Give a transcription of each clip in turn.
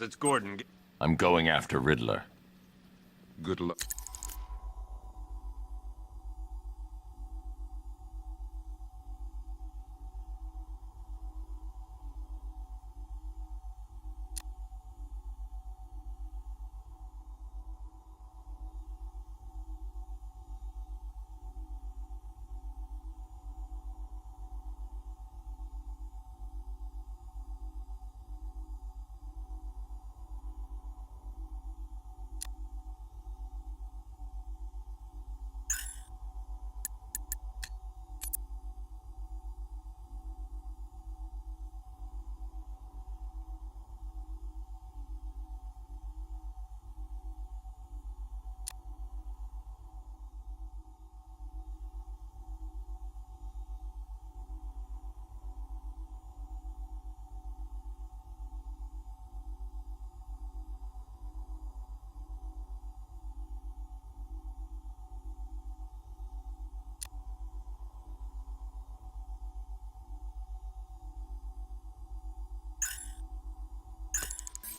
It's Gordon. I'm going after Riddler. Good luck.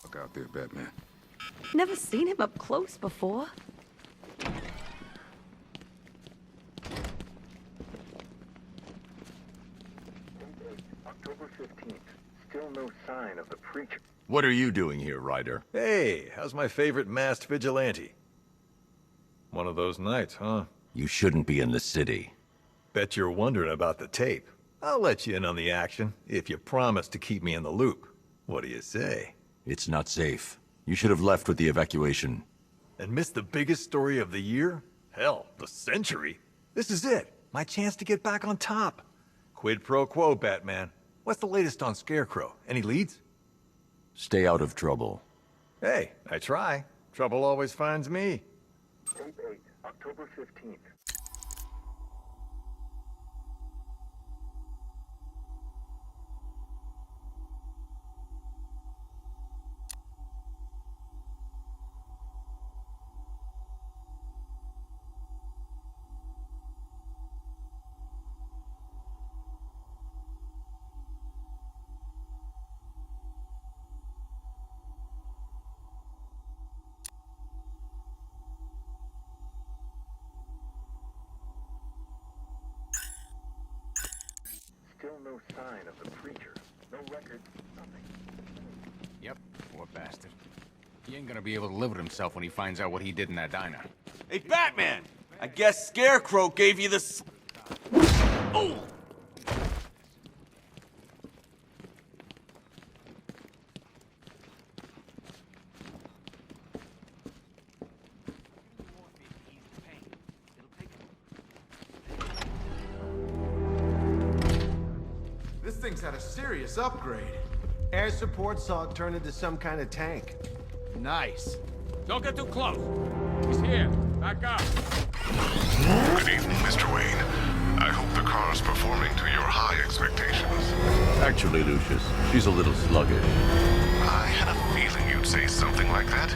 Look out there, Batman. Never seen him up close before. October 15th. Still no sign of the preacher. What are you doing here, Ryder? Hey, how's my favorite masked vigilante? One of those nights, huh? You shouldn't be in the city. Bet you're wondering about the tape. I'll let you in on the action, if you promise to keep me in the loop. What do you say? It's not safe. You should have left with the evacuation. And missed the biggest story of the year? Hell, the century. This is it. My chance to get back on top. Quid pro quo, Batman. What's the latest on Scarecrow? Any leads? Stay out of trouble. Hey, I try. Trouble always finds me. Tape 8, October 15th. Still no sign of the preacher. No records, nothing. Yep, poor bastard. He ain't gonna be able to live with himself when he finds out what he did in that diner. Hey, Batman! I guess Scarecrow gave you this. Oh! This thing's had a serious upgrade. Air support saw it turn into some kind of tank. Nice. Don't get too close. He's here. Back up. Good evening, Mr. Wayne. I hope the car's performing to your high expectations. Actually, Lucius, she's a little sluggish. I had a feeling you'd say something like that.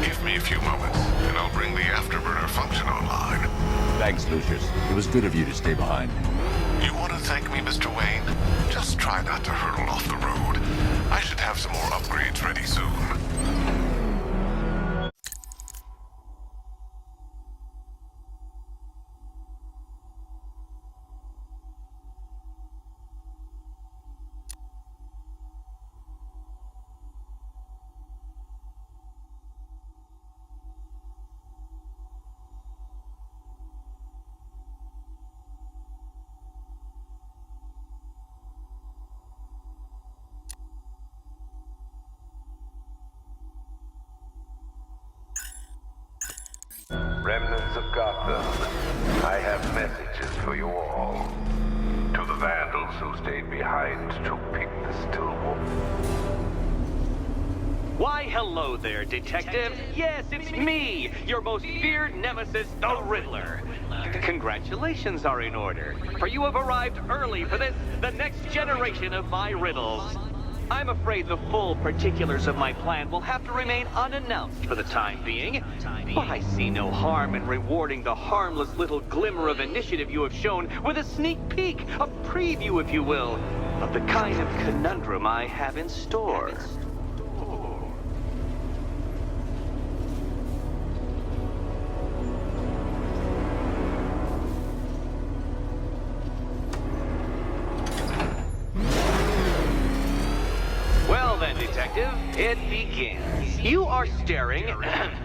Give me a few moments, and I'll bring the afterburner function online. Thanks, Lucius. It was good of you to stay behind. You want to thank me, Mr. Wayne? Just try not to hurtle off the road. I should have some more upgrades ready soon. Remnants of Gotham, I have messages for you all. To the vandals who stayed behind to pick the still wolf. Why, hello there, Detective. Yes, it's me, your most feared nemesis, the Riddler. Congratulations are in order, for you have arrived early for this, the next generation of my riddles. I'm afraid the full particulars of my plan will have to remain unannounced for the time being, but I see no harm in rewarding the harmless little glimmer of initiative you have shown with a sneak peek, a preview, if you will, of the kind of conundrum I have in store. Detective. It begins. You are staring,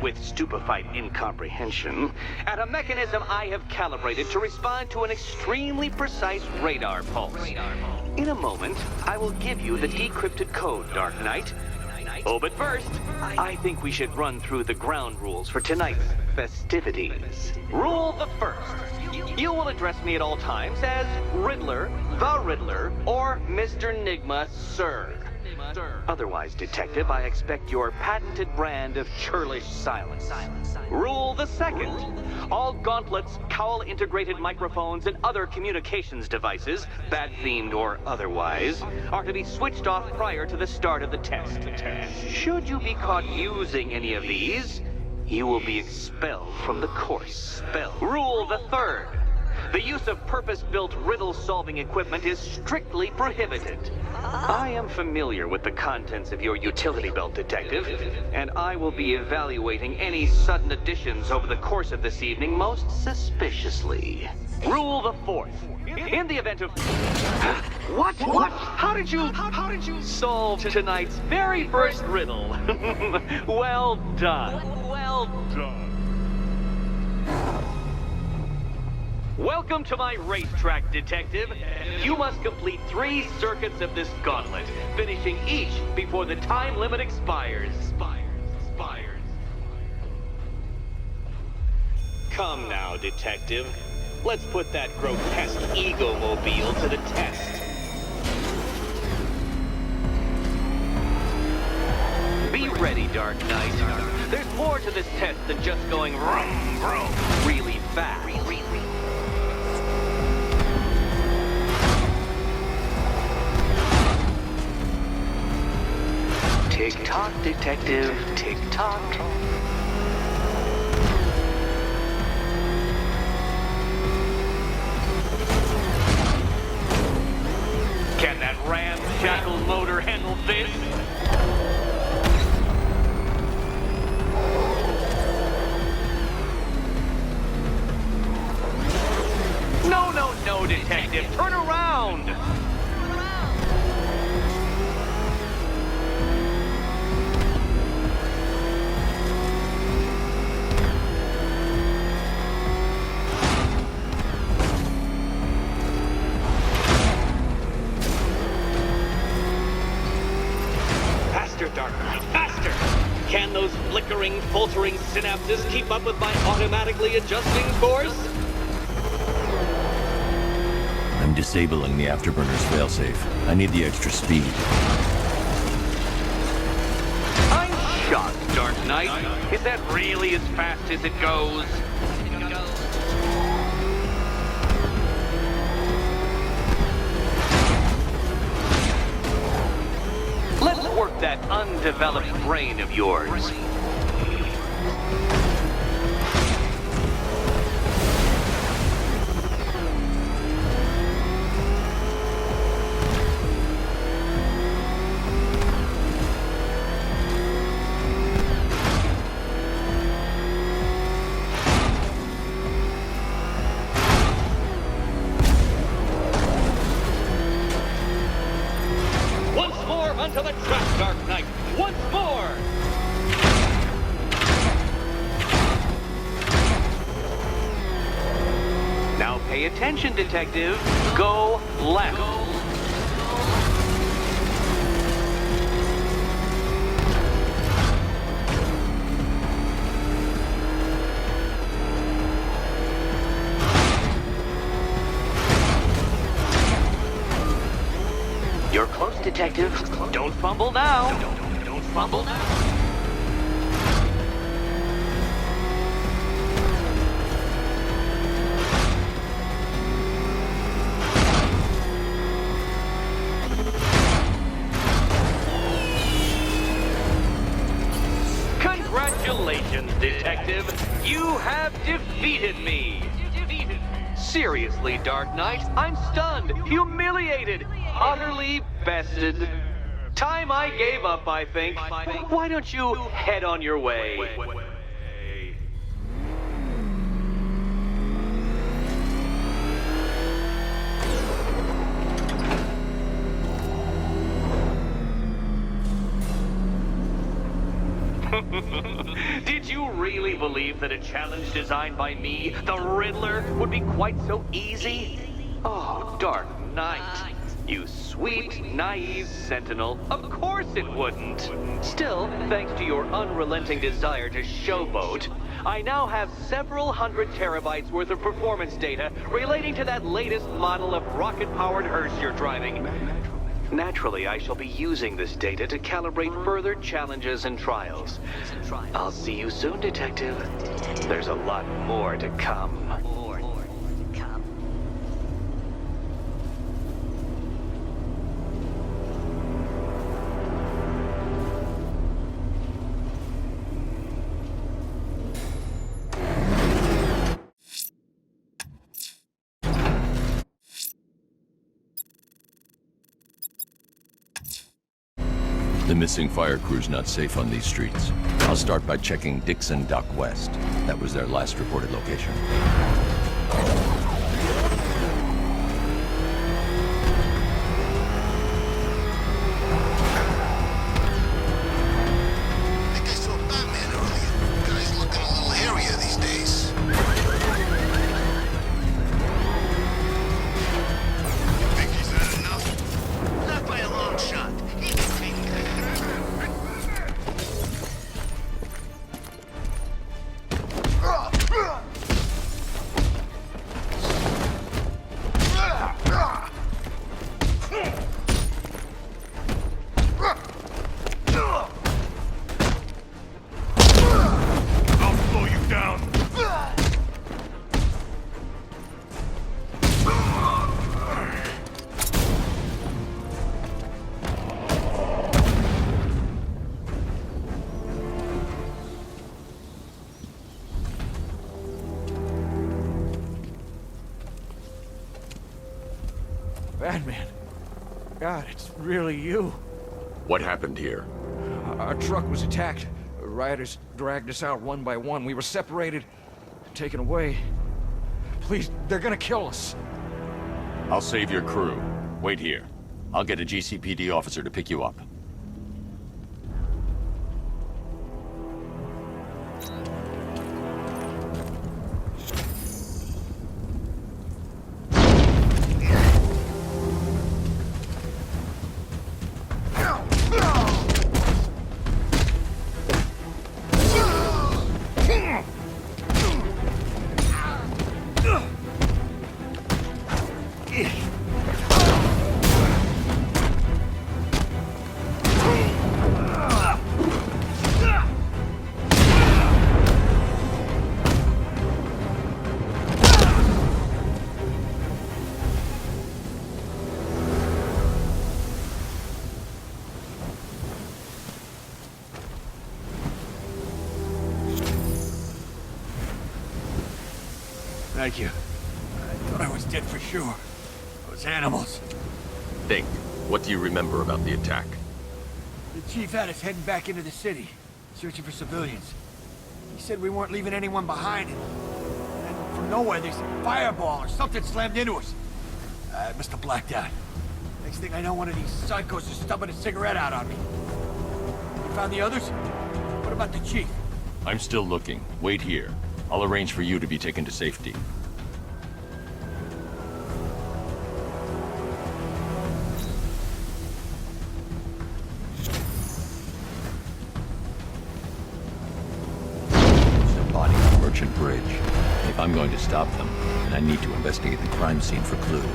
with stupefied incomprehension, at a mechanism I have calibrated to respond to an extremely precise radar pulse. In a moment, I will give you the decrypted code, Dark Knight. Oh, but first, I think we should run through the ground rules for tonight's festivities. Rule the first. You will address me at all times as Riddler, the Riddler, or Mr. Nigma, sir. Otherwise, Detective, I expect your patented brand of churlish silence. Rule the second. All gauntlets, cowl-integrated microphones, and other communications devices, bat-themed or otherwise, are to be switched off prior to the start of the test. Should you be caught using any of these, you will be expelled from the course. Rule the third. The use of purpose-built riddle-solving equipment is strictly prohibited. I am familiar with the contents of your utility belt, Detective, and I will be evaluating any sudden additions over the course of this evening most suspiciously. Rule the fourth. In the event of... What? How did you solve tonight's very first riddle? Well done. Well done. Welcome to my racetrack, Detective. You must complete 3 circuits of this gauntlet, finishing each before the time limit expires. Come now, Detective. Let's put that grotesque ego-mobile to the test. Be ready, Dark Knight. There's more to this test than just going vroom, vroom, really fast. Tick-tock, Detective, tick-tock. Can that ramshackle motor handle this? No, Detective, turn around! Dark Knight, faster! Can those flickering, faltering synapses keep up with my automatically adjusting course? I'm disabling the afterburner's failsafe. I need the extra speed. I'm shocked, Dark Knight. Is that really as fast as it goes? Let's work that undeveloped brain of yours. Onto the track, Dark Knight! Once more! Now pay attention, Detective. Go left. You're close, Detective. Don't fumble now. Don't fumble now. Congratulations, Detective. You have defeated me. Seriously, Dark Knight, I'm stunned, humiliated, utterly bested. Time I gave up, I think. Why don't you head on your way? Did you really believe that a challenge designed by me, the Riddler, would be quite so easy? Oh, Dark Knight. You sweet, naive sentinel. Of course it wouldn't. Still, thanks to your unrelenting desire to showboat, I now have several hundred terabytes worth of performance data relating to that latest model of rocket-powered hearse you're driving. Naturally, I shall be using this data to calibrate further challenges and trials. I'll see you soon, Detective. There's a lot more to come. The missing fire crew's not safe on these streets. I'll start by checking Dixon Dock West. That was their last reported location. Batman. God, it's really you. What happened here? Our truck was attacked. Rioters dragged us out one by one. We were separated, taken away. Please, they're gonna kill us. I'll save your crew. Wait here. I'll get a GCPD officer to pick you up. Thank you. I thought I was dead for sure. Those animals. Think. What do you remember about the attack? The chief had us heading back into the city, searching for civilians. He said we weren't leaving anyone behind. And from nowhere, this fireball or something slammed into us. I must have blacked out. Next thing I know, one of these psychos is stubbing a cigarette out on me. You found the others? What about the chief? I'm still looking. Wait here. I'll arrange for you to be taken to safety. There's a body on Merchant Bridge. If I'm going to stop them, then I need to investigate the crime scene for clues.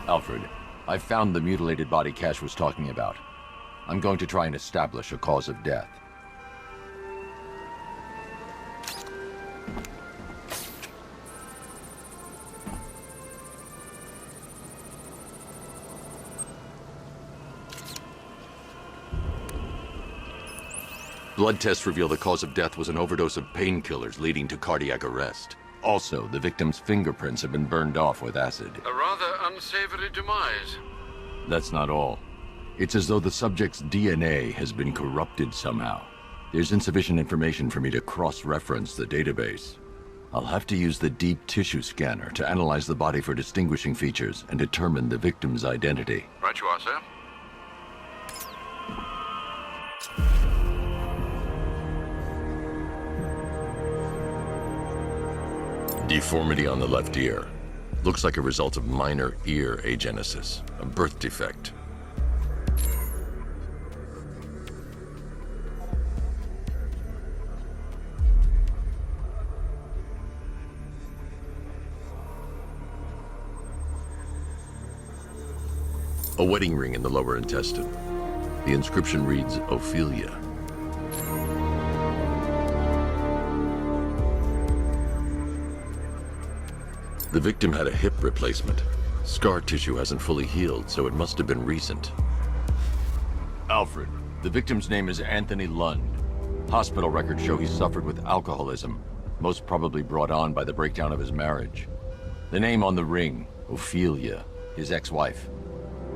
Alfred, I found the mutilated body Cash was talking about. I'm going to try and establish a cause of death. Blood tests reveal the cause of death was an overdose of painkillers leading to cardiac arrest. Also, the victim's fingerprints have been burned off with acid. A rather unsavory demise. That's not all. It's as though the subject's DNA has been corrupted somehow. There's insufficient information for me to cross-reference the database. I'll have to use the deep tissue scanner to analyze the body for distinguishing features and determine the victim's identity. Right you are, sir. Deformity on the left ear. Looks like a result of minor ear agenesis, a birth defect. A wedding ring in the lower intestine. The inscription reads, Ophelia. The victim had a hip replacement. Scar tissue hasn't fully healed, so it must have been recent. Alfred, the victim's name is Anthony Lund. Hospital records show he suffered with alcoholism, most probably brought on by the breakdown of his marriage. The name on the ring, Ophelia, his ex-wife.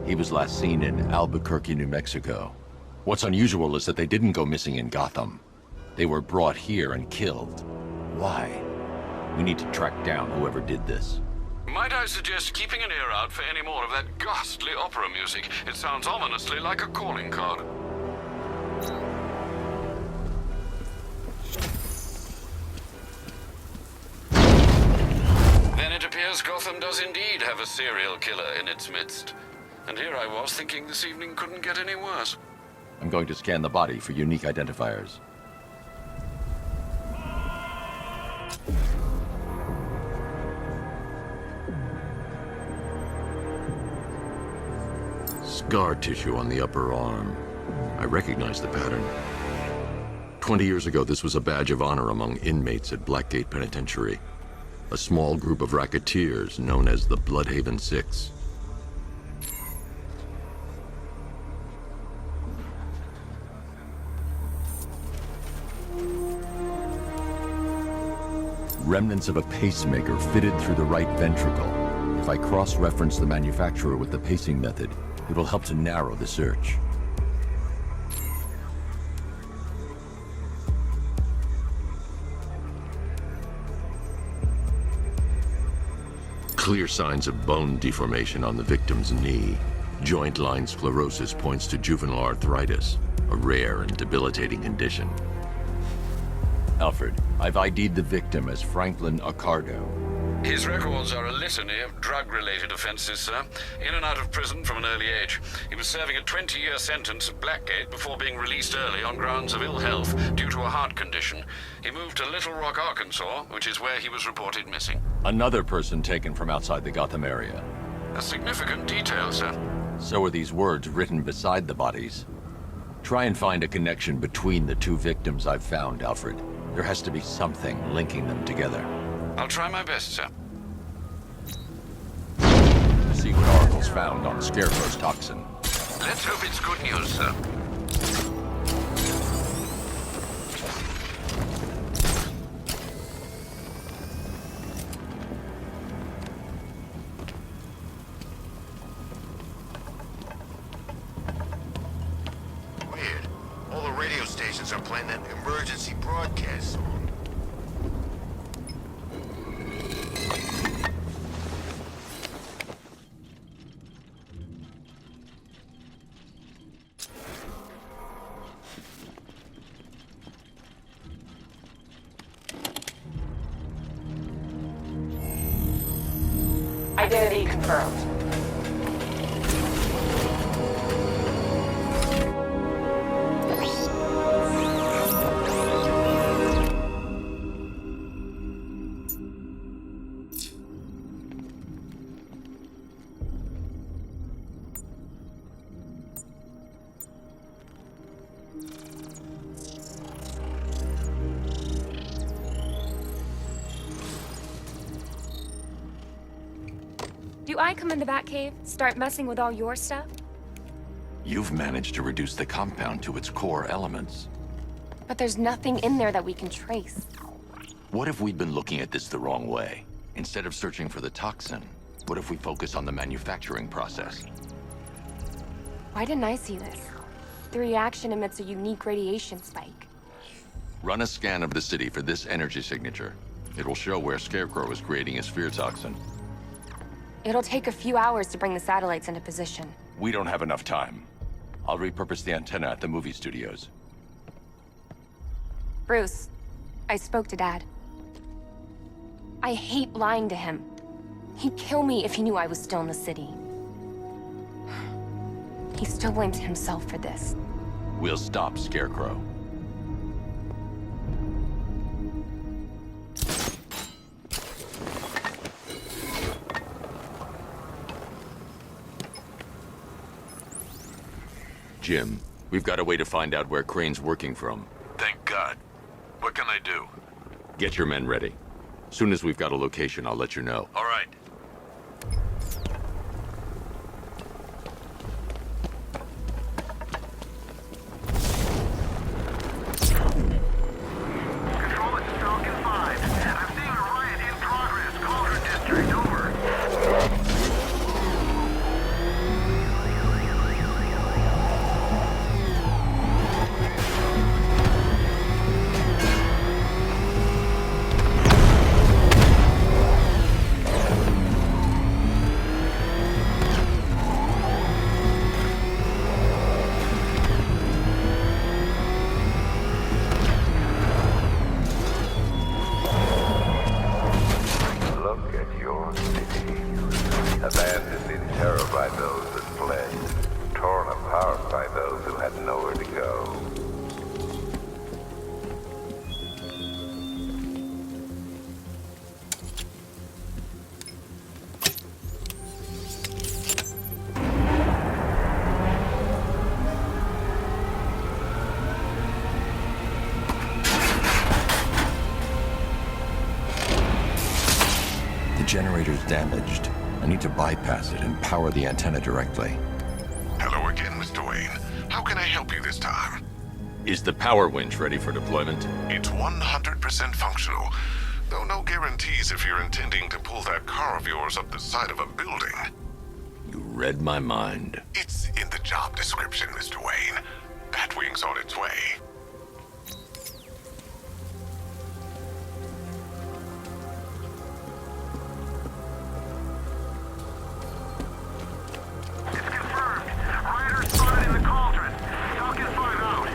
He was last seen in Albuquerque, New Mexico. What's unusual is that they didn't go missing in Gotham. They were brought here and killed. Why? We need to track down whoever did this. Might I suggest keeping an ear out for any more of that ghastly opera music? It sounds ominously like a calling card. Then it appears Gotham does indeed have a serial killer in its midst. And here I was thinking this evening couldn't get any worse. I'm going to scan the body for unique identifiers. Scar tissue on the upper arm. I recognize the pattern. 20 years ago, this was a badge of honor among inmates at Blackgate Penitentiary. A small group of racketeers known as the Bloodhaven Six. Remnants of a pacemaker fitted through the right ventricle. If I cross-reference the manufacturer with the pacing method, it will help to narrow the search. Clear signs of bone deformation on the victim's knee. Joint line sclerosis points to juvenile arthritis, a rare and debilitating condition. Alfred, I've ID'd the victim as Franklin Accardo. His records are a litany of drug-related offenses, sir. In and out of prison from an early age. He was serving a 20-year sentence at Blackgate before being released early on grounds of ill health due to a heart condition. He moved to Little Rock, Arkansas, which is where he was reported missing. Another person taken from outside the Gotham area. A significant detail, sir. So are these words written beside the bodies. Try and find a connection between the two victims I've found, Alfred. There has to be something linking them together. I'll try my best, sir. See what Oracle's found on Scarecrow's toxin. Let's hope it's good news, sir. Weird. All the radio stations are playing that emergency broadcast song. Identity confirmed. Do I come in the Batcave, start messing with all your stuff? You've managed to reduce the compound to its core elements. But there's nothing in there that we can trace. What if we'd been looking at this the wrong way? Instead of searching for the toxin, what if we focus on the manufacturing process? Why didn't I see this? The reaction emits a unique radiation spike. Run a scan of the city for this energy signature. It will show where Scarecrow is creating his fear toxin. It'll take a few hours to bring the satellites into position. We don't have enough time. I'll repurpose the antenna at the movie studios. Bruce, I spoke to Dad. I hate lying to him. He'd kill me if he knew I was still in the city. He still blames himself for this. We'll stop Scarecrow. Jim, we've got a way to find out where Crane's working from. Thank God. What can I do? Get your men ready. Soon as we've got a location, I'll let you know. All right. Control, it's Falcon 5. I'm seeing a riot in progress. Cauldron District, over. Look at your city. Abandoned in terror by those that fled. Torn apart by those who had nowhere to go. The generator's damaged. I need to bypass it and power the antenna directly. Hello again, Mr. Wayne. How can I help you this time? Is the power winch ready for deployment? It's 100% functional, though no guarantees if you're intending to pull that car of yours up the side of a building. You read my mind. It's in the job description, Mr. Wayne. Batwing's on its way. It's confirmed. Rider spotted in the cauldron. Falcon 5 out.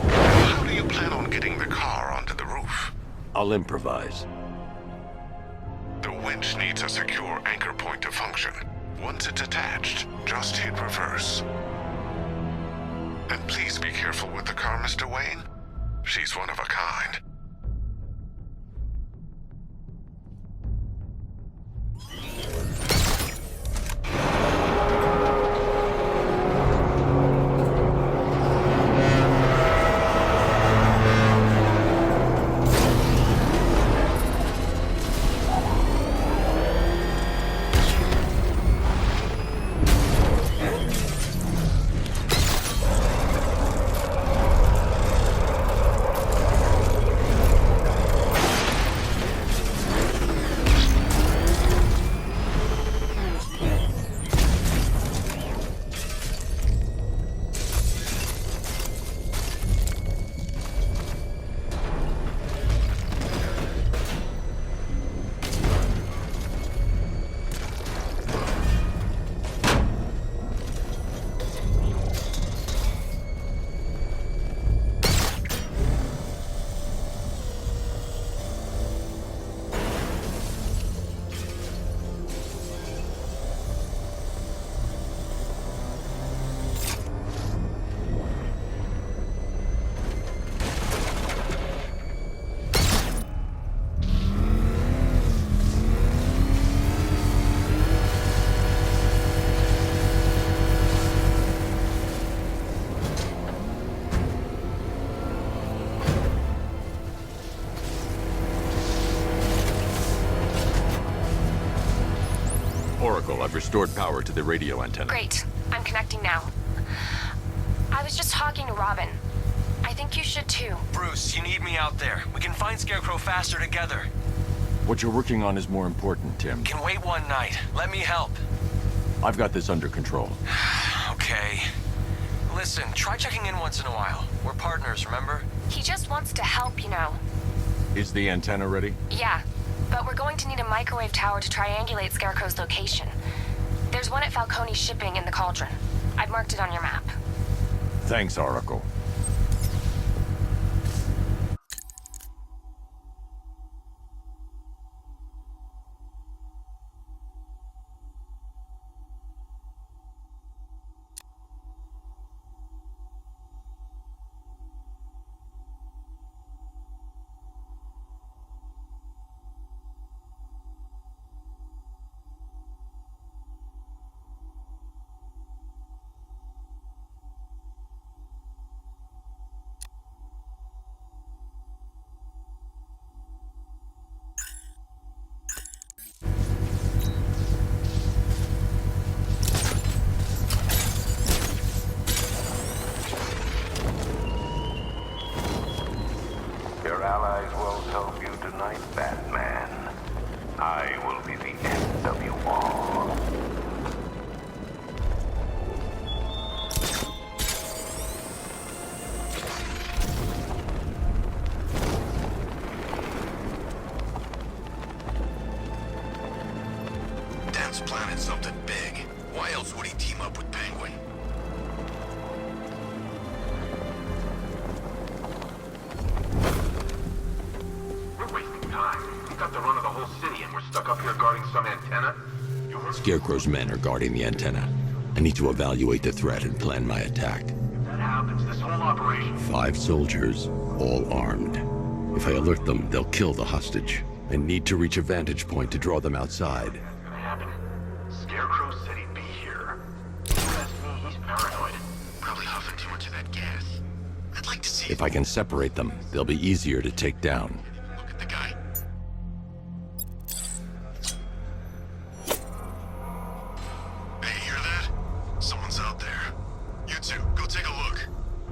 How do you plan on getting the car onto the roof? I'll improvise. The winch needs a secure anchor point to function. Once it's attached, just hit reverse. And please be careful with the car, Mr. Wayne. She's one of a kind. Oracle. I've restored power to the radio antenna. Great. I'm connecting now. I was just talking to Robin. I think you should too. Bruce, you need me out there. We can find Scarecrow faster together. What you're working on is more important, Tim. Can wait one night. Let me help. I've got this under control. Okay. Listen, try checking in once in a while. We're partners, remember? He just wants to help, you know. Is the antenna ready? Yeah, but we're going to need a microwave tower to triangulate Scarecrow's location. There's one at Falcone's shipping in the Cauldron. I've marked it on your map. Thanks, Oracle. Your allies won't help you tonight, Batman. I will be the end of you all. Dan's planted something big. Why else would he team up with Penguin? Got the run of the whole city and we're stuck up here guarding some antenna? Scarecrow's men are guarding the antenna. I need to evaluate the threat and plan my attack. If that happens, this whole operation... 5 soldiers, all armed. If I alert them, they'll kill the hostage. I need to reach a vantage point to draw them outside. What's gonna happen? Scarecrow said he'd be here. If you ask me, he's paranoid. Probably huffing too much of that gas. I'd like to see... If I can separate them, they'll be easier to take down. Look at the guy. Hey, hear that? Someone's out there. You two, go take a look.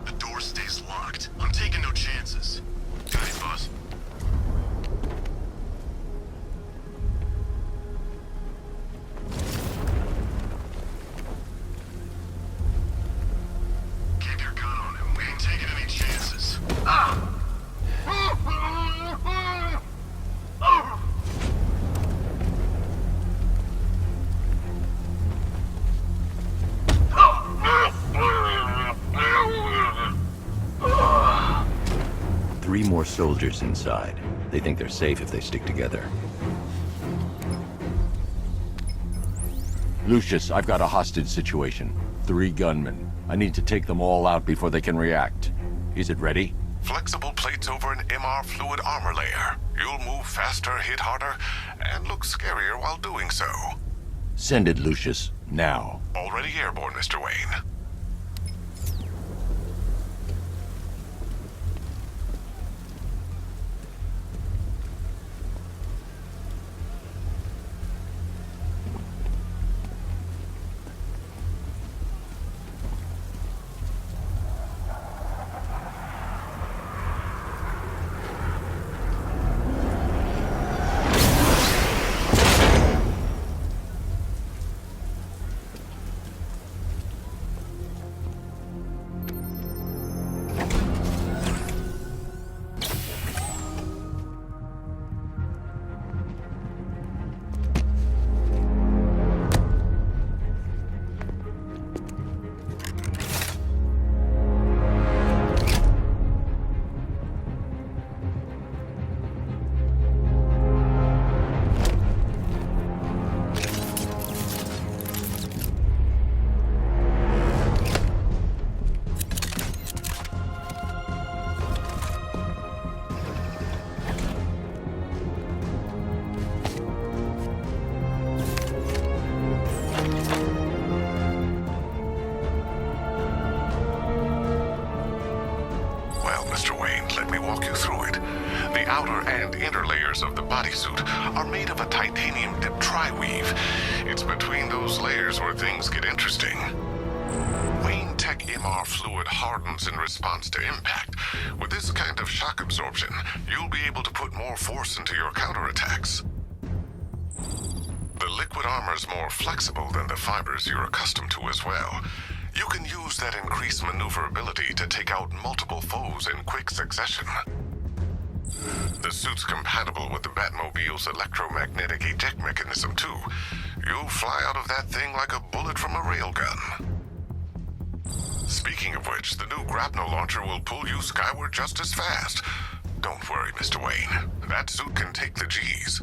The door stays locked. I'm taking no chances. Guys, boss. Keep your gun on him. We ain't taking any chances. Ah! 3 more soldiers inside. They think they're safe if they stick together. Lucius, I've got a hostage situation. 3 gunmen. I need to take them all out before they can react. Is it ready? Flexible plates over an MR fluid armor layer. You'll move faster, hit harder, and look scarier while doing so. Send it, Lucius. Now. Already airborne, Mr. Wayne. The outer and inner layers of the bodysuit are made of a titanium-dipped tri-weave. It's between those layers where things get interesting. Wayne Tech MR fluid hardens in response to impact. With this kind of shock absorption, you'll be able to put more force into your counterattacks. The liquid armor's more flexible than the fibers you're accustomed to as well. You can use that increased maneuverability to take out multiple foes in quick succession. The suit's compatible with the Batmobile's electromagnetic eject mechanism, too. You'll fly out of that thing like a bullet from a railgun. Speaking of which, the new grapnel launcher will pull you skyward just as fast. Don't worry, Mr. Wayne. That suit can take the G's.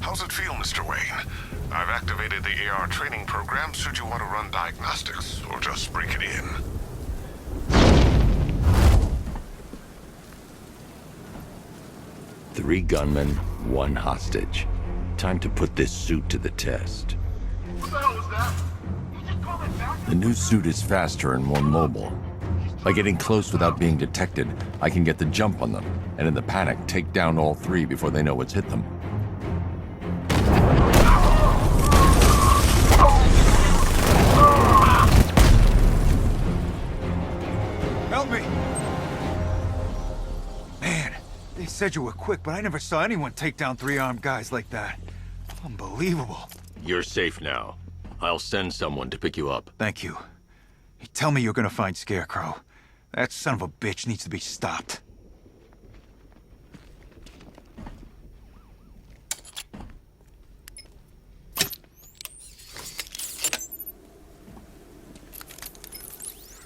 How's it feel, Mr. Wayne? I've activated the AR training program should you want to run diagnostics, or just break it in. Three gunmen, one hostage. Time to put this suit to the test. What the hell was that? You just called it back? The new suit is faster and more mobile. By getting close without being detected, I can get the jump on them, and in the panic, take down all three before they know what's hit them. Help me! Man, they said you were quick, but I never saw anyone take down three armed guys like that. Unbelievable. You're safe now. I'll send someone to pick you up. Thank you. Hey, tell me you're gonna find Scarecrow. That son of a bitch needs to be stopped.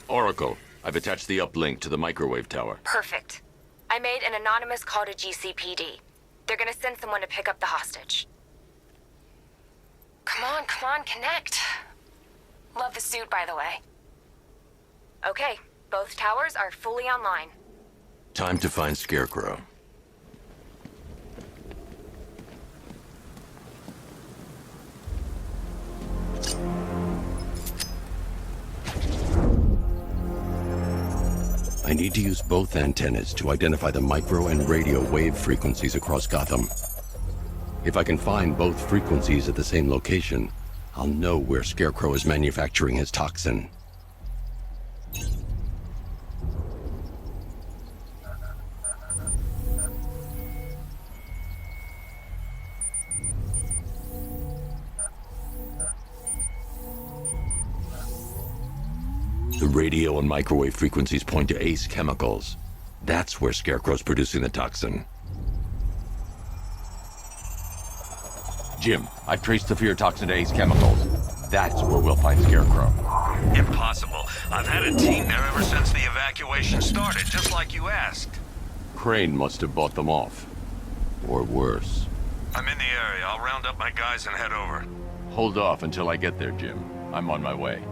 Oracle, I've attached the uplink to the microwave tower. Perfect. I made an anonymous call to GCPD. They're gonna send someone to pick up the hostage. Come on, connect. Love the suit, by the way. Okay, both towers are fully online. Time to find Scarecrow. I need to use both antennas to identify the micro and radio wave frequencies across Gotham. If I can find both frequencies at the same location, I'll know where Scarecrow is manufacturing his toxin. The radio and microwave frequencies point to Ace Chemicals. That's where Scarecrow's producing the toxin. Jim, I've traced the fear toxin to Ace Chemicals. That's where we'll find Scarecrow. Impossible. I've had a team there ever since the evacuation started, just like you asked. Crane must have bought them off. Or worse. I'm in the area. I'll round up my guys and head over. Hold off until I get there, Jim. I'm on my way.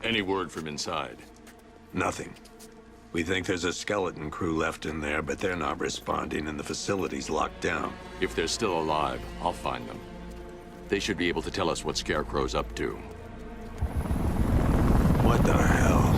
Any word from inside? Nothing. We think there's a skeleton crew left in there, but they're not responding and the facility's locked down. If they're still alive, I'll find them. They should be able to tell us what Scarecrow's up to. What the hell?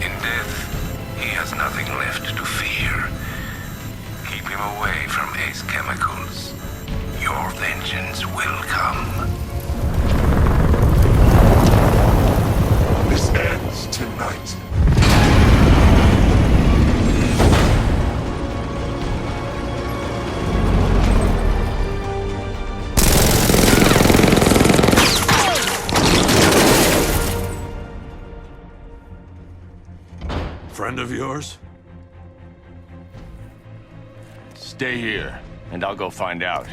In death, he has nothing left to fear. Keep him away from Ace Chemicals. Your vengeance will come. This ends tonight. Friend of yours? Stay here, and I'll go find out.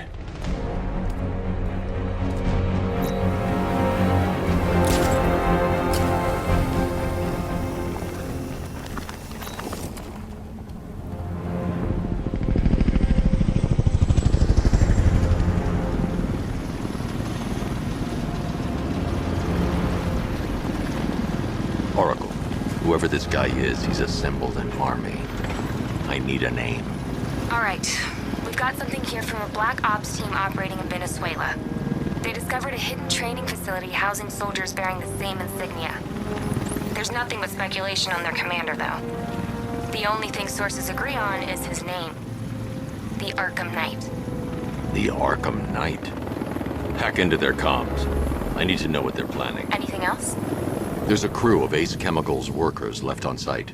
Oracle, whoever this guy is, he's assembled an army. I need a name. All right. We've got something here from a Black Ops team operating in Venezuela. They discovered a hidden training facility housing soldiers bearing the same insignia. There's nothing but speculation on their commander, though. The only thing sources agree on is his name. The Arkham Knight. The Arkham Knight? Hack into their comms. I need to know what they're planning. Anything else? There's a crew of Ace Chemicals workers left on site.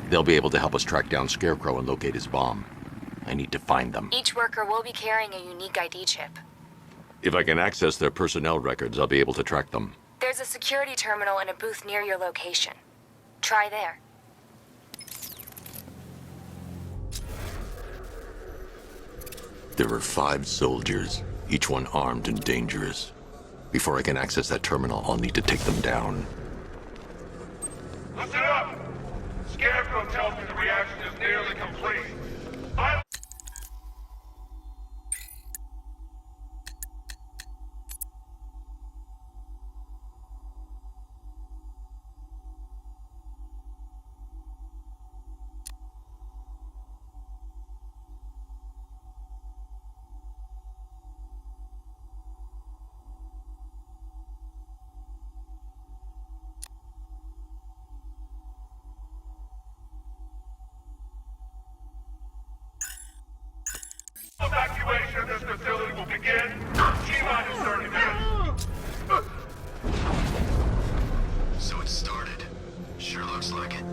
They'll be able to help us track down Scarecrow and locate his bomb. I need to find them. Each worker will be carrying a unique ID chip. If I can access their personnel records, I'll be able to track them. There's a security terminal in a booth near your location. Try there. There are 5 soldiers, each one armed and dangerous. Before I can access that terminal, I'll need to take them down. Listen up! Scarecrow tells me the reaction is nearly complete. Evacuation of this facility will begin. T-minus 30 minutes. So it started. Sure looks like it.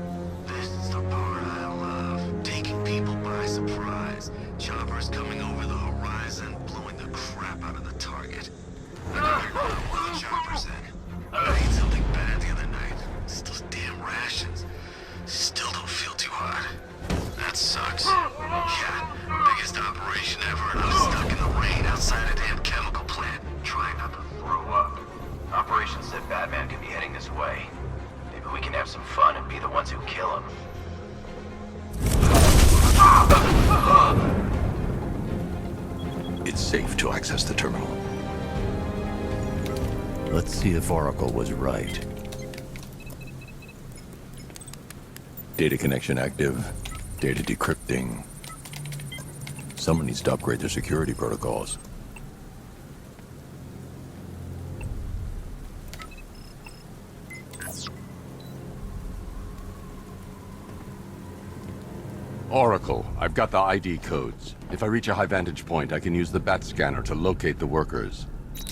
This is the part I love. Taking people by surprise. Choppers coming over the horizon, blowing the crap out of the target. I don't even know where the chopper's in. I ate something bad the other night. It's those damn rations. Still don't feel too hot. That sucks. Yeah, biggest operation ever, and I'm stuck in the rain outside a damn chemical plant, trying not to throw up. Operations said Batman could be heading this way. Maybe we can have some fun and be the ones who kill him. It's safe to access the terminal. Let's see if Oracle was right. Data connection active. Data decrypting. Someone needs to upgrade their security protocols. Oracle, I've got the ID codes. If I reach a high vantage point, I can use the bat scanner to locate the workers.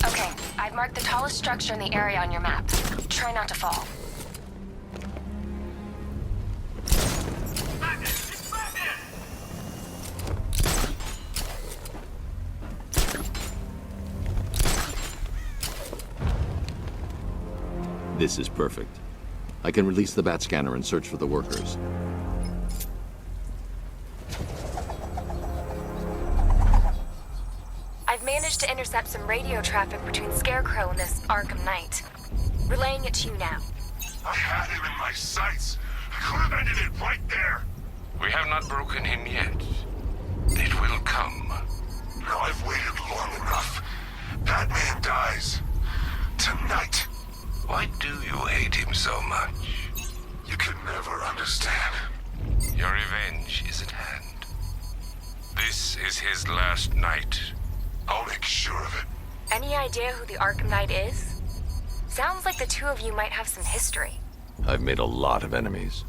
Okay, I've marked the tallest structure in the area on your map. Try not to fall. This is perfect. I can release the bat scanner and search for the workers. I've managed to intercept some radio traffic between Scarecrow and this Arkham Knight. Relaying it to you now. I had him in my sights. I could have ended it right there. We have not broken him yet. It will come. Now I've waited long enough. Batman dies. Tonight. Why do you hate him so much? You can never understand. Your revenge is at hand. This is his last night. I'll make sure of it. Any idea who the Arkham Knight is? Sounds like the two of you might have some history. I've made a lot of enemies.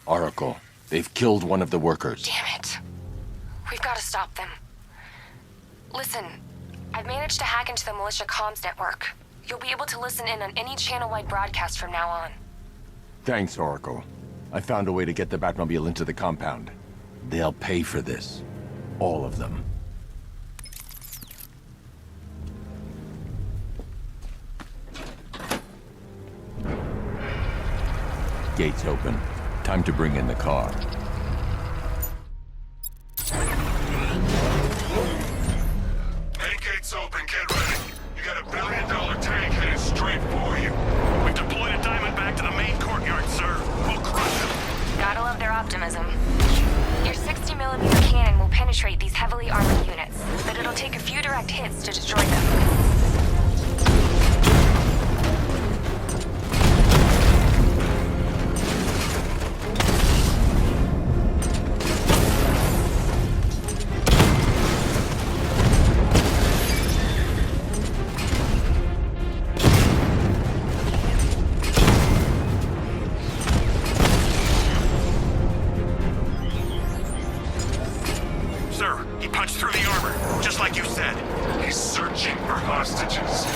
Oracle, they've killed one of the workers. Damn it. We've got to stop them. Listen, I've managed to hack into the militia comms network. You'll be able to listen in on any channel-wide broadcast from now on. Thanks, Oracle. I found a way to get the Batmobile into the compound. They'll pay for this. All of them. Gates open. Time to bring in the car. Main gate's open, get ready. You got $1 billion tank headed straight for you. We've deployed a Diamondback to the main courtyard, sir. We'll crush them. Gotta love their optimism. Your 60mm cannon will penetrate these heavily armored units, but it'll take a few direct hits to destroy them. Sir, he punched through the armor, just like you said. He's searching for hostages.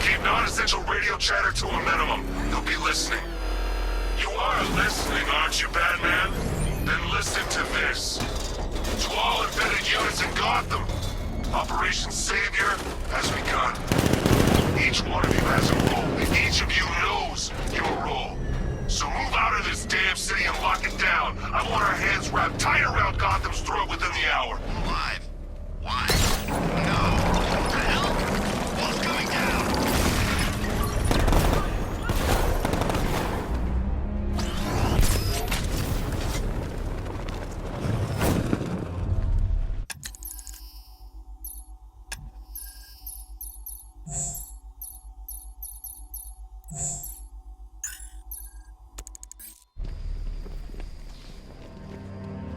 Keep non-essential radio chatter to a minimum. He'll be listening. You are listening, aren't you, Batman? Then listen to this. To all embedded units in Gotham, Operation Savior has begun. Each one of you has a role, and each of you knows your role. So move out of this damn city and lock it down. I want our hands wrapped tight around Gotham's throat within the hour. Alive. Why? No. What the hell? Wall's coming down.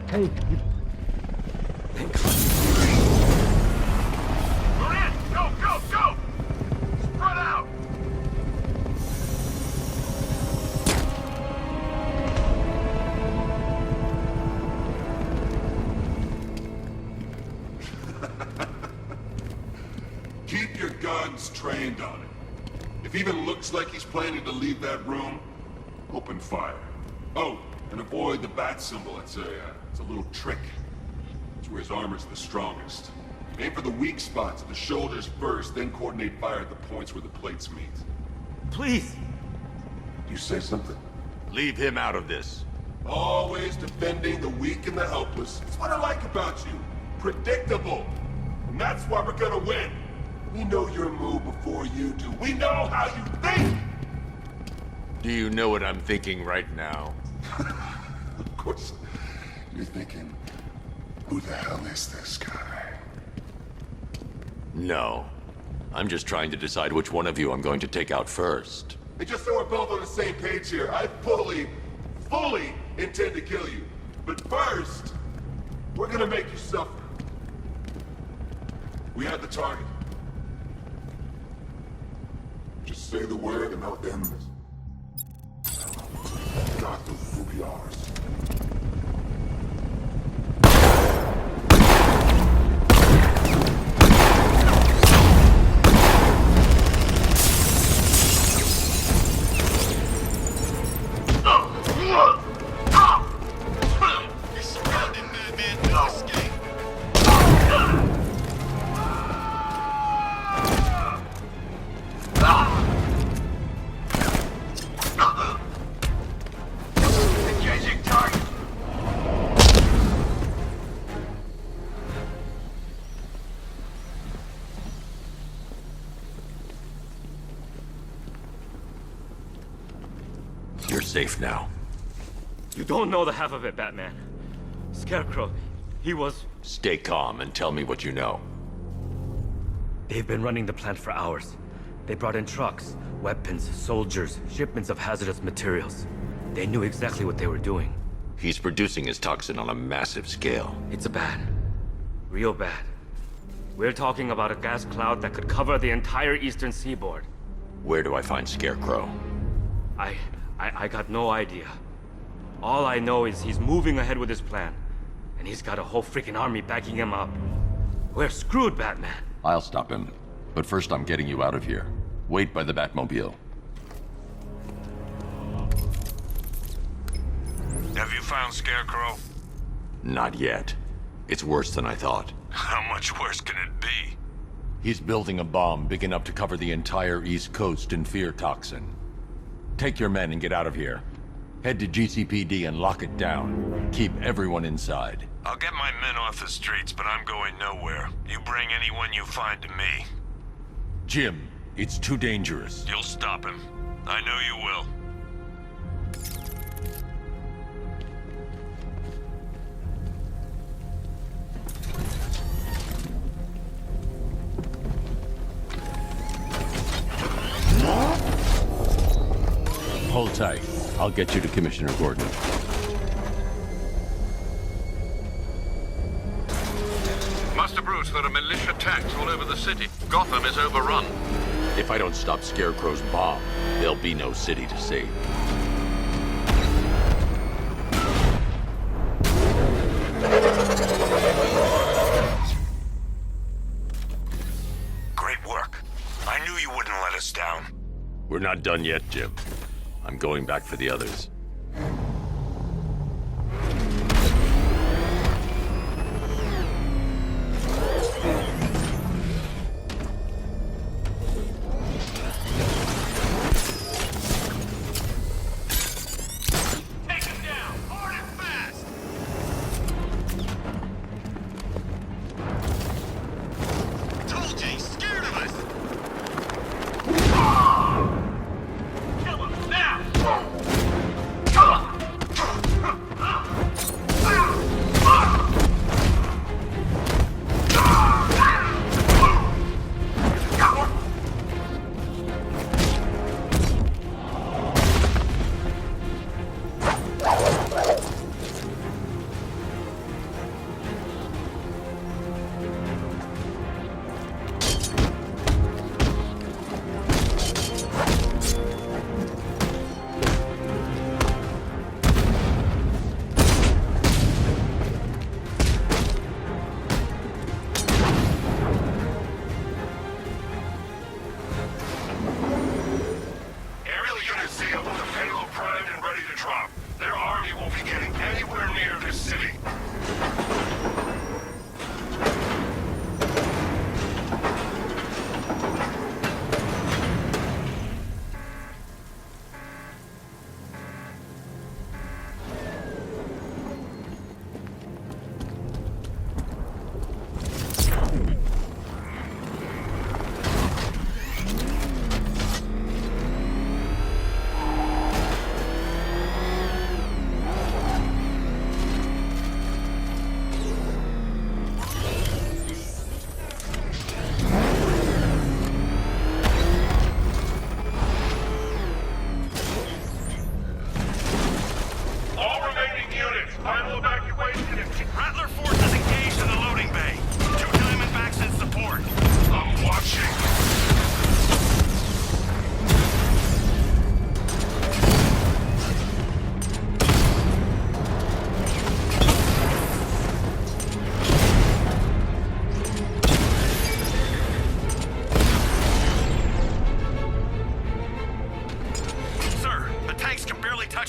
Hey, We're in! Go, go, go! Spread out! Keep your guns trained on it. If he even looks like he's planning to leave that room, open fire. Oh, and avoid the bat symbol. It's a little trick. It's where his armor's the strongest. Aim for the weak spots at the shoulders first, then coordinate fire at the points where the plates meet. please. You say something? Leave him out of this. Always defending the weak and the helpless. That's what I like about you. Predictable. And that's why we're gonna win. We know your move before you do. We know how you think! Do you know what I'm thinking right now? Of course. You're thinking, who the hell is this guy? No. I'm just trying to decide which one of you I'm going to take out first. Hey, just so we're both on the same page here, I fully intend to kill you. But first, we're gonna make you suffer. We have the target. Just say the word and I'll end this. Gotham will be ours. You're safe now. You don't know the half of it, Batman. Scarecrow, he was... Stay calm and tell me what you know. They've been running the plant for hours. They brought in trucks, weapons, soldiers, shipments of hazardous materials. They knew exactly what they were doing. He's producing his toxin on a massive scale. It's bad. Real bad. We're talking about a gas cloud that could cover the entire eastern seaboard. Where do I find Scarecrow? I got no idea. All I know is he's moving ahead with his plan. And he's got a whole freaking army backing him up. We're screwed, Batman. I'll stop him. But first I'm getting you out of here. Wait by the Batmobile. Have you found Scarecrow? Not yet. It's worse than I thought. How much worse can it be? He's building a bomb big enough to cover the entire East Coast in fear toxin. Take your men and get out of here. Head to GCPD and lock it down. Keep everyone inside. I'll get my men off the streets, but I'm going nowhere. You bring anyone you find to me. Jim, it's too dangerous. You'll stop him. I know you will. Hold tight. I'll get you to Commissioner Gordon. Master Bruce, there are militia attacks all over the city. Gotham is overrun. If I don't stop Scarecrow's bomb, there'll be no city to save. Great work. I knew you wouldn't let us down. We're not done yet, Jim. I'm going back for the others.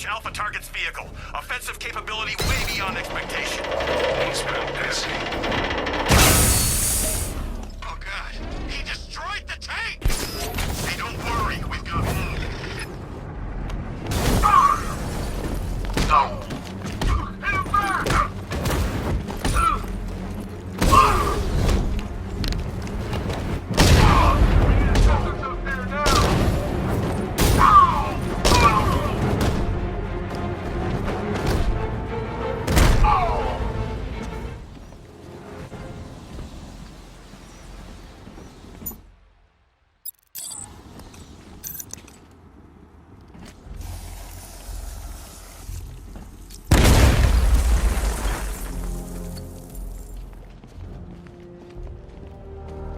Alpha target's vehicle. Offensive capability way beyond expectation. He's been busy. Oh god, he destroyed the tank! Hey, don't worry, we've got more. No! Hit him back!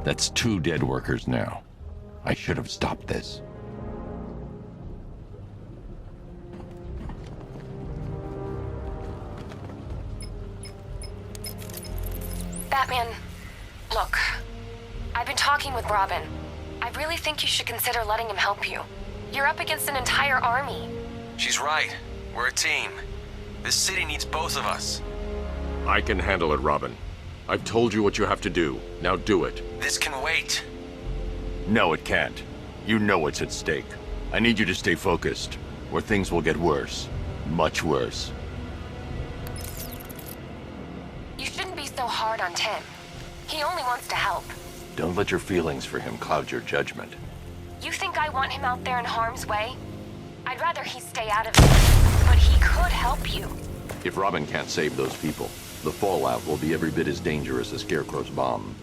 That's 2 dead workers now. I should have stopped this. Batman, look. I've been talking with Robin. I really think you should consider letting him help you. You're up against an entire army. She's right. We're a team. This city needs both of us. I can handle it, Robin. I've told you what you have to do. Now do it. This can wait. No, it can't. You know what's at stake. I need you to stay focused, or things will get worse. Much worse. You shouldn't be so hard on Tim. He only wants to help. Don't let your feelings for him cloud your judgment. You think I want him out there in harm's way? I'd rather he stay out of it. But he could help you. If Robin can't save those people, the fallout will be every bit as dangerous as Scarecrow's bomb.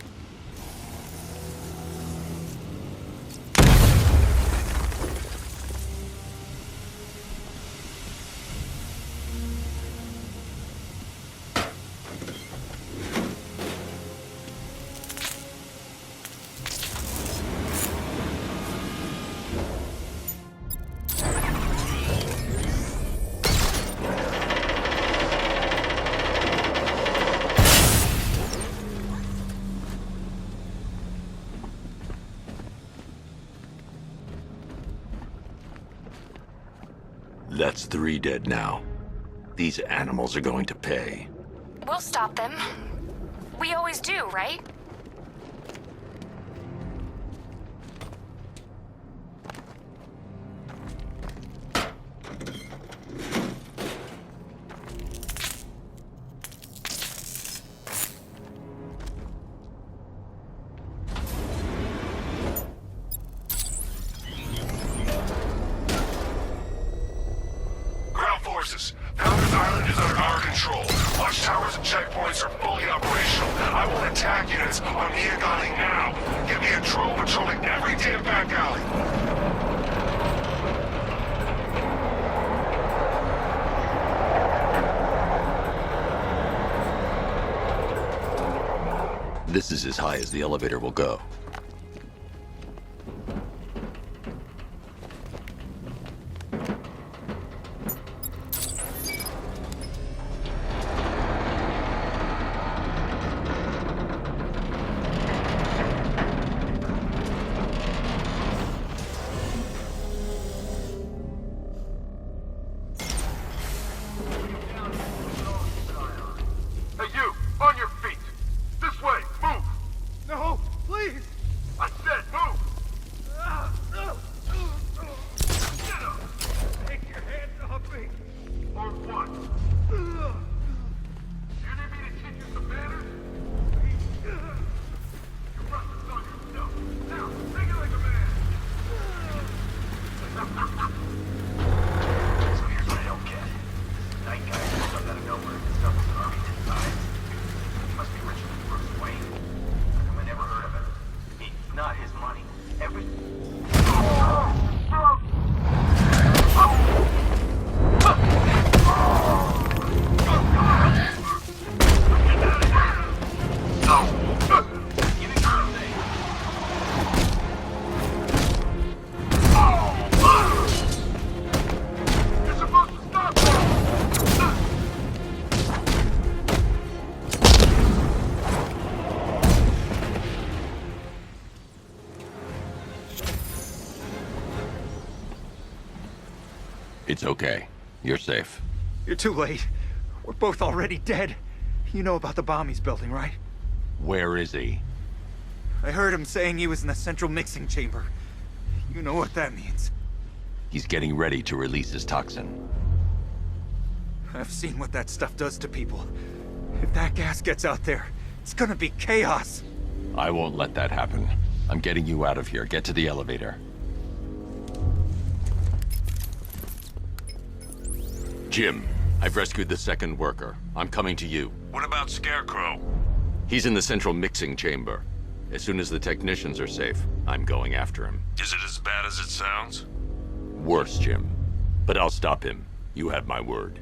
That's 3 dead now. These animals are going to pay. We'll stop them. We always do, right? Founders Island is under our control. Watchtowers and checkpoints are fully operational. I will attack units on Nia Gani now. Get me a drone patrolling every damn back alley. This is as high as the elevator will go. It's okay. You're safe. You're too late. We're both already dead. You know about the bomb he's building, right? Where is he? I heard him saying he was in the central mixing chamber. You know what that means. He's getting ready to release his toxin. I've seen what that stuff does to people. If that gas gets out there, it's gonna be chaos. I won't let that happen. I'm getting you out of here. Get to the elevator. Jim, I've rescued the second worker. I'm coming to you. What about Scarecrow? He's in the central mixing chamber. As soon as the technicians are safe, I'm going after him. Is it as bad as it sounds? Worse, Jim. But I'll stop him. You have my word.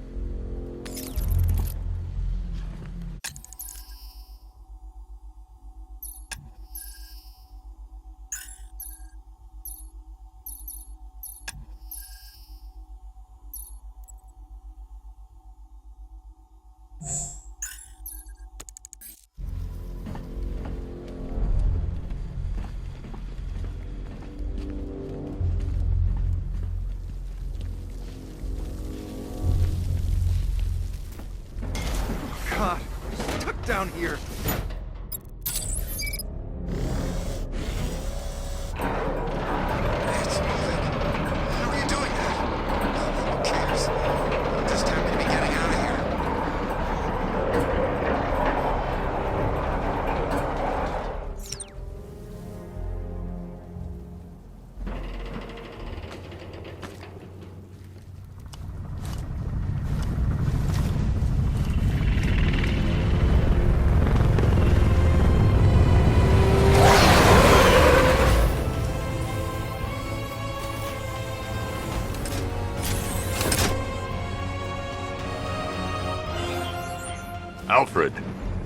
Alfred.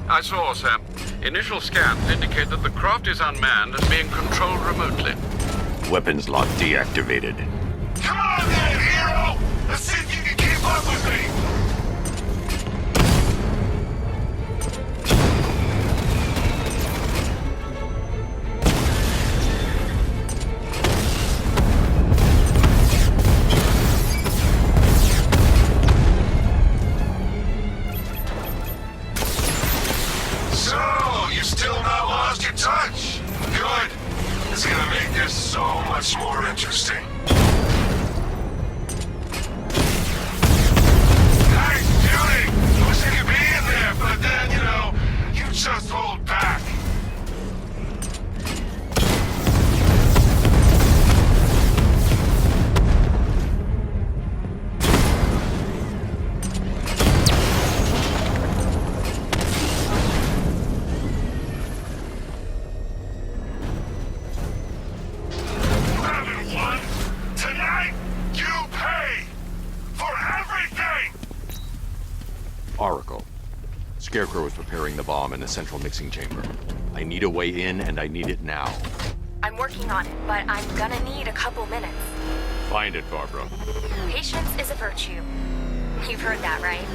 I saw, sir. Initial scans indicate that the craft is unmanned and being controlled remotely. Weapons lock deactivated. Come on then, hero! Let's see if you can keep up with me! So, you still not lost your touch? Good. It's gonna make this so much more interesting. Nice shooting! Wish I could be in there, but then, you just hold back. Tonight, you pay for everything! Oracle. Scarecrow is preparing the bomb in the central mixing chamber. I need a way in, and I need it now. I'm working on it, but I'm gonna need a couple minutes. Find it, Barbara. Patience is a virtue. You've heard that, right?